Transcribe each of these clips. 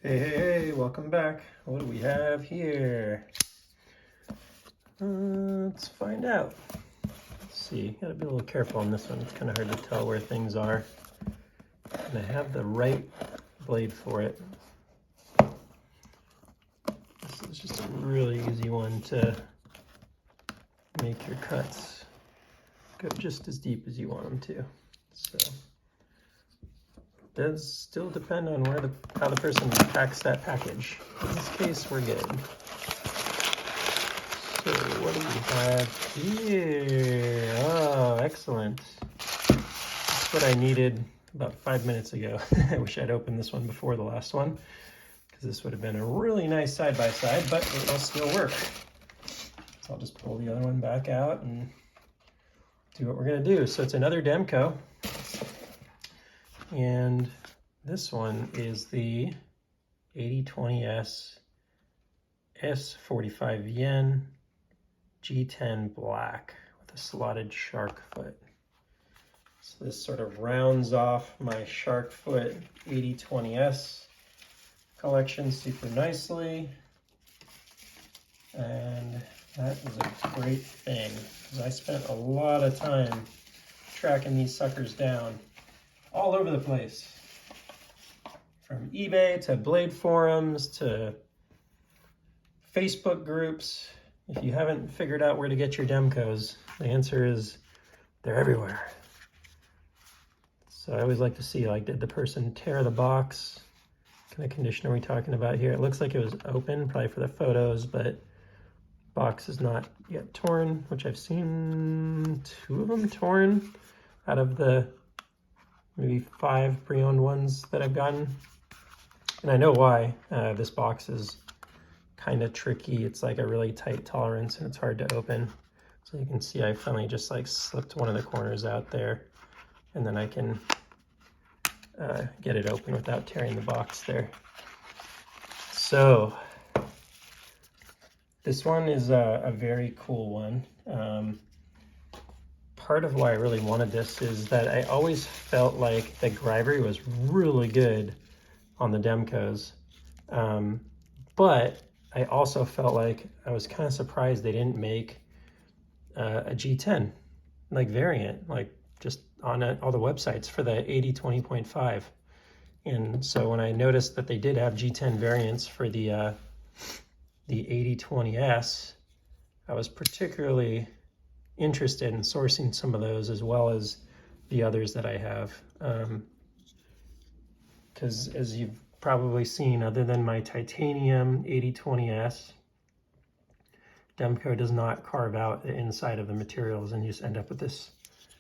Hey, welcome back. What do we have here? Let's find out. Let's see, gotta be a little careful on this one. It's kind of hard to tell where things are. And I have the right blade for it. This is just a really easy one to make your cuts go just as deep as you want them to. So it does still depend on how the person packs that package. In this case, we're good. So what do we have here? Oh, excellent. That's what I needed about 5 minutes ago. I wish I'd opened this one before the last one, because this would have been a really nice side-by-side, but it will still work. So I'll just pull the other one back out and do what we're gonna do. So it's another Demko, and this one is the AD20s S45VN G10 Black with a slotted shark foot. So this sort of rounds off my shark foot AD20s collection super nicely. And that is a great thing, because I spent a lot of time tracking these suckers down all over the place. From eBay to blade forums to Facebook groups. If you haven't figured out where to get your Demkos, the answer is they're everywhere. So I always like to see, like, did the person tear the box? What kind of condition are we talking about here? It looks like it was open, probably for the photos, but box is not yet torn, which I've seen 2 of them torn out of the maybe 5 pre-owned ones that I've gotten. And I know why. This box is kind of tricky. It's like a really tight tolerance and it's hard to open. So you can see I finally just like slipped one of the corners out there, and then I can get it open without tearing the box there. So this one is a very cool one. Part of why I really wanted this is that I always felt like the Grivery was really good on the Demkos, but I also felt like I was kind of surprised they didn't make a G10 like variant, like just on all the websites for the AD20.5. And so when I noticed that they did have G10 variants for the AD20s, I was particularly interested in sourcing some of those as well as the others that I have. Because as you've probably seen, other than my titanium AD20s, Demko does not carve out the inside of the materials, and you just end up with this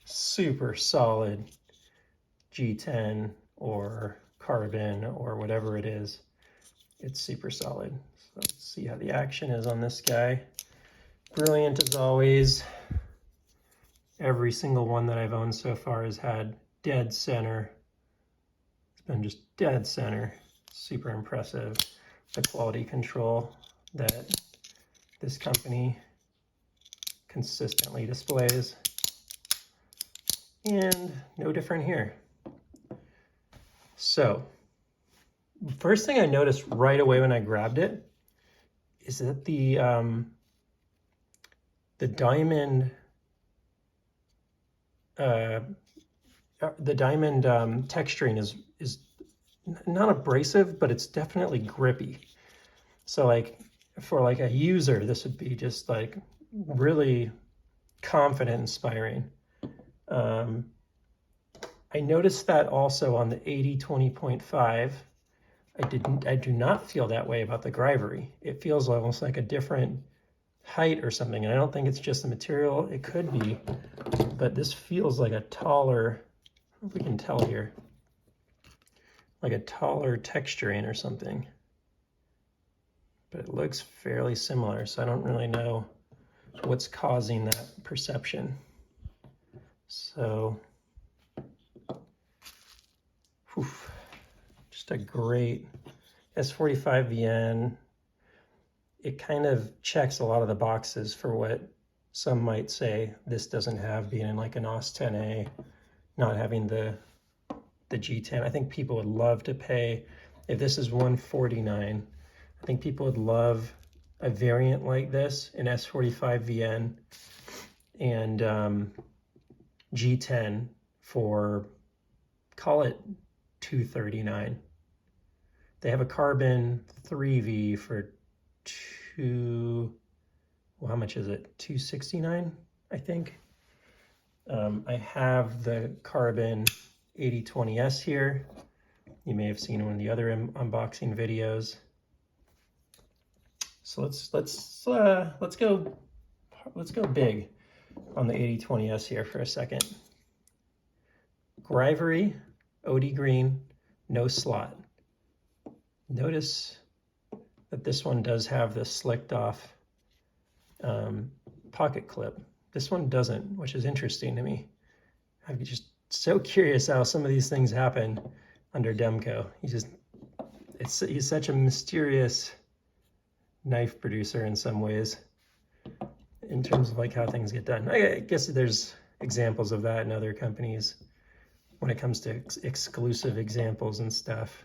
super solid G10 or carbon or whatever it is. It's super solid. So let's see how the action is on this guy. Brilliant as always. Every single one that I've owned so far has had dead center. It's been just dead center. Super impressive. The quality control that this company consistently displays. And no different here. So, first thing I noticed right away when I grabbed it is that the diamond texturing is not abrasive, but it's definitely grippy. So like for like a user, this would be just like really confident inspiring. I noticed that also on the AD20.5. I do not feel that way about the Grivery. It feels almost like a different height or something, and I don't think it's just the material. It could be, but this feels like a taller, I don't know if we can tell here, like a taller texturing or something. But it looks fairly similar, so I don't really know what's causing that perception. So, whew, just a great S45VN. It kind of checks a lot of the boxes for what some might say this doesn't have, being in like an AUS 10A, not having the G10. I think people would love to pay if this is 149, I think people would love a variant like this, an S45VN and G10 for, call it 239. They have a carbon 3V for how much is it? 269, I think. I have the carbon 8020S here. You may have seen one of the other unboxing videos. So let's go big on the 8020S here for a second. Grivery, OD green, no slot. Notice that this one does have the slicked off pocket clip. This one doesn't, which is interesting to me. I'm just so curious how some of these things happen under Demko. He's such a mysterious knife producer in some ways, in terms of like how things get done. I guess there's examples of that in other companies when it comes to exclusive examples and stuff.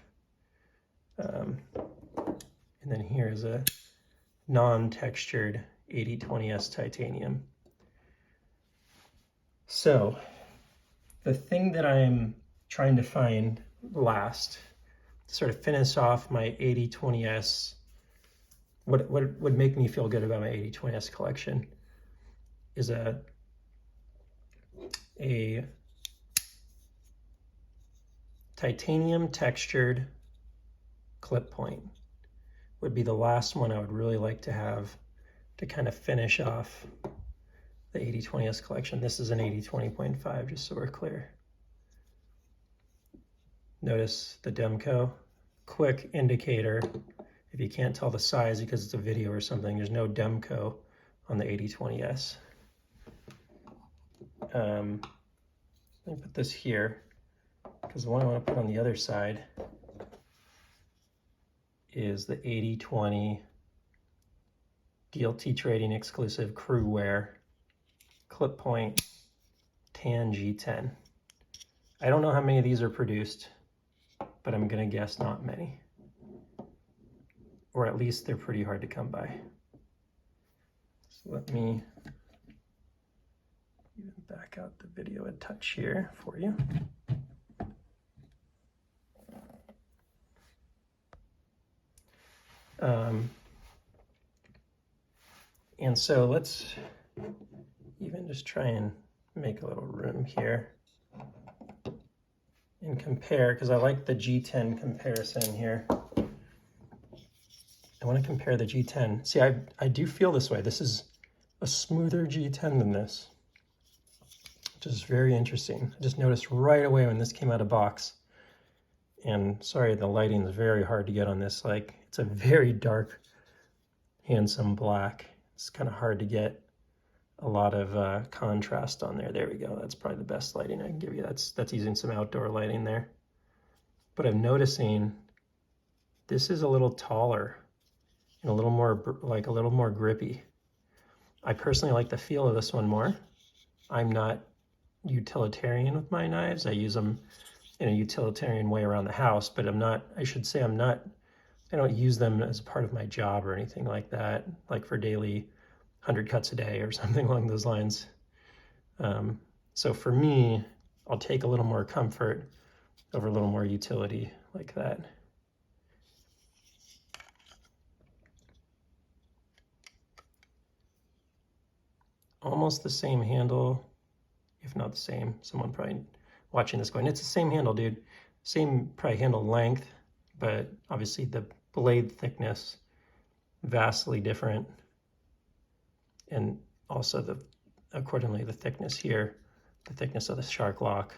And then here's a non-textured 8020S titanium. So the thing that I'm trying to find last to sort of finish off my 8020S, what would make me feel good about my 8020S collection is a titanium textured clip point. Would be the last one I would really like to have to kind of finish off the 8020S collection. This is an 8020.5, just so we're clear. Notice the Demko. Quick indicator, if you can't tell the size because it's a video or something, there's no Demko on the 8020S. Let me put this here, because the one I want to put on the other side is the 8020 DLT Trading exclusive crew wear clip point tan G10. I don't know how many of these are produced, but I'm gonna guess not many. Or at least they're pretty hard to come by. So let me even back out the video a touch here for you. And so let's even just try and make a little room here and compare, because I like the G10 comparison here. I want to compare the G10. See, I do feel this way. This is a smoother G10 than this, which is very interesting. I just noticed right away when this came out of box. And sorry, the lighting is very hard to get on this. Like, it's a very dark, handsome black. It's kind of hard to get a lot of contrast on there. There we go. That's probably the best lighting I can give you. That's using some outdoor lighting there. But I'm noticing this is a little taller and a little more grippy. I personally like the feel of this one more. I'm not utilitarian with my knives. I use them in a utilitarian way around the house, but I don't use them as part of my job or anything like that, like for daily 100 cuts a day or something along those lines. So for me, I'll take a little more comfort over a little more utility like that. Almost the same handle, if not the same. Someone probably watching this going, it's the same handle, dude. Same probably handle length, but obviously the blade thickness vastly different. And also accordingly, the thickness here, the thickness of the shark lock.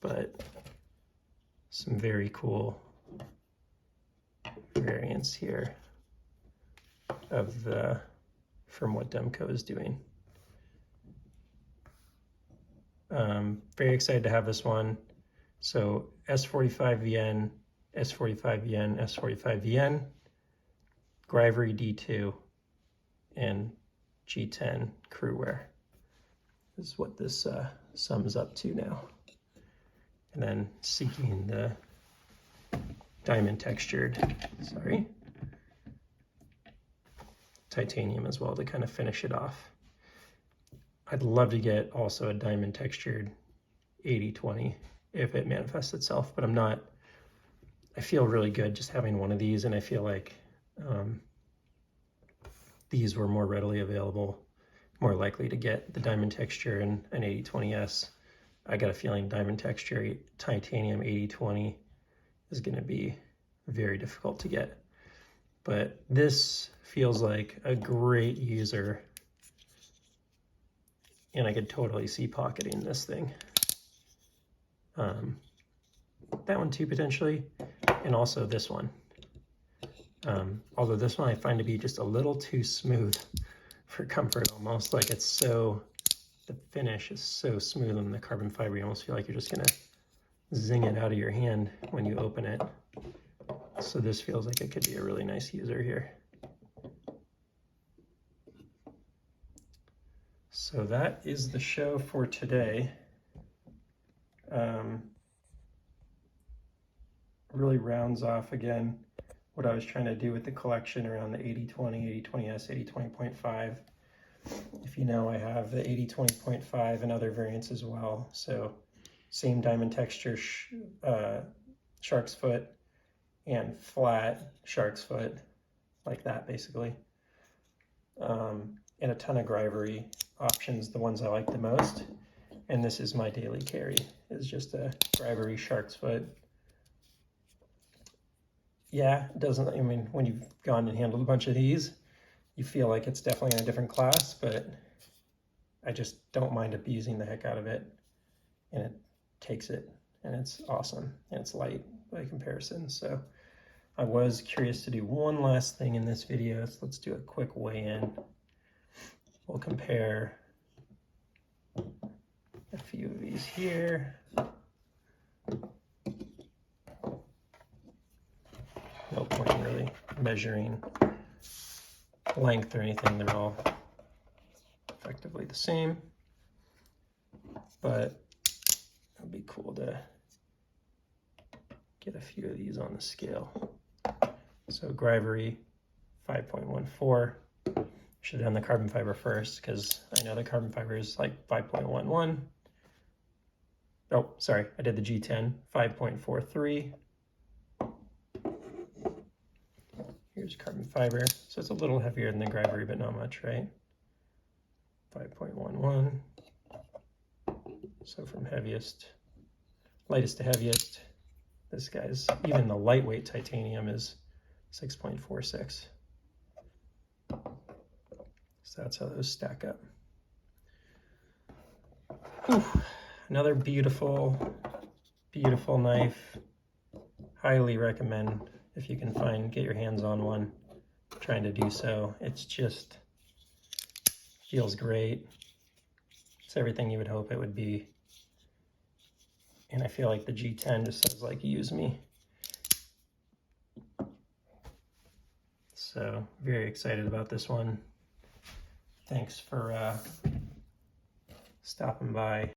But some very cool variants here from what Demko is doing. Very excited to have this one. So S45VN, S45VN, S45VN, Grivery D2, and G10 crew wear. is what this sums up to now. And then seeking the diamond textured, titanium as well to kind of finish it off. I'd love to get also a diamond textured 8020 if it manifests itself, but I feel really good just having one of these, and I feel like these were more readily available, more likely to get the diamond texture in an 8020S. I got a feeling diamond texture titanium 8020 is going to be very difficult to get. But this feels like a great user, and I could totally see pocketing this thing. That one too, potentially, and also this one. Although this one I find to be just a little too smooth for comfort, almost. Like it's so, the finish is so smooth on the carbon fiber, you almost feel like you're just gonna zing it out of your hand when you open it. So this feels like it could be a really nice user here. So that is the show for today. Really rounds off again what I was trying to do with the collection around the 8020, 8020S, 8020.5. If you know, I have the 8020.5 and other variants as well. So same diamond texture shark's foot and flat shark's foot, like that basically. And a ton of Grivery options, the ones I like the most. And this is my daily carry, is just a Grivery shark's foot. Yeah, it doesn't, I mean, when you've gone and handled a bunch of these, you feel like it's definitely in a different class, but I just don't mind abusing the heck out of it. And it takes it, and it's awesome, and it's light by comparison. So I was curious to do one last thing in this video, so let's do a quick weigh-in. We'll compare a few of these here. No point in really measuring length or anything, they're all effectively the same, but it'd be cool to get a few of these on the scale. So Grivery 5.14, should have done the carbon fiber first because I know the carbon fiber is like 5.11. Oh, sorry, I did the G10, 5.43. Here's carbon fiber, so it's a little heavier than the Grivery, but not much, right? 5.11. So from lightest to heaviest, this guy's, even the lightweight titanium is 6.46. So that's how those stack up. Whew. Another beautiful, beautiful knife. Highly recommend, if you can get your hands on one, trying to do so. It's just, feels great. It's everything you would hope it would be. And I feel like the G10 just says, like, use me. So very excited about this one. Thanks for stopping by.